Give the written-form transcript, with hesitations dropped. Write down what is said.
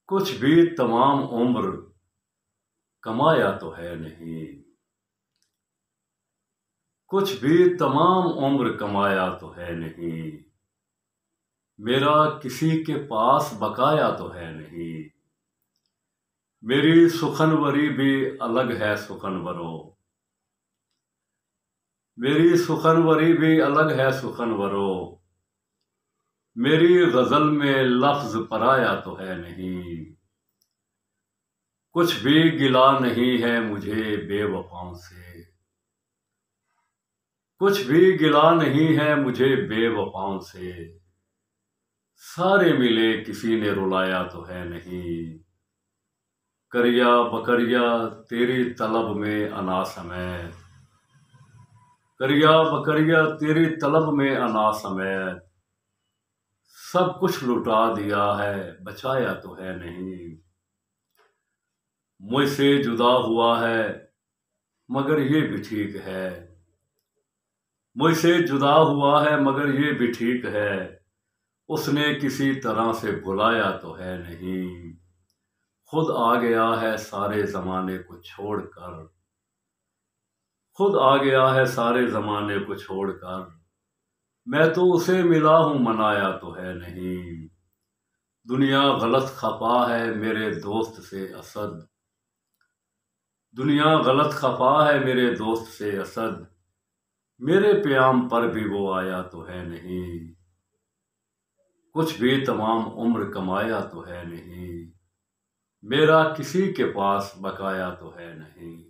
कुछ भी तमाम उम्र कमाया तो है नहीं। कुछ भी तमाम उम्र कमाया तो है नहीं। मेरा किसी के पास बकाया तो है नहीं। मेरी सुखनवरी भी अलग है सुखनवरों। मेरी सुखनवरी भी अलग है सुखनवरों। मेरी गजल में लफ्ज पराया तो है नहीं। कुछ भी गिला नहीं है मुझे बेवफाओं से। कुछ भी गिला नहीं है मुझे बेवफाओं से। सारे मिले किसी ने रुलाया तो है नहीं। करिया बकरिया तेरी तलब में अना समय। करिया बकरिया तेरी तलब में अना समय। सब कुछ लुटा दिया है बचाया तो है नहीं। मुझसे जुदा हुआ है मगर ये भी ठीक है। मुझसे जुदा हुआ है मगर ये भी ठीक है। उसने किसी तरह से भुलाया तो है नहीं। खुद आ गया है सारे जमाने को छोड़कर। खुद आ गया है सारे जमाने को छोड़कर। मैं तो उसे मिला हूं मनाया तो है नहीं। दुनिया गलत खफा है मेरे दोस्त से असद। दुनिया गलत खफा है मेरे दोस्त से असद। मेरे प्याम पर भी वो आया तो है नहीं। कुछ भी तमाम उम्र कमाया तो है नहीं। मेरा किसी के पास बकाया तो है नहीं।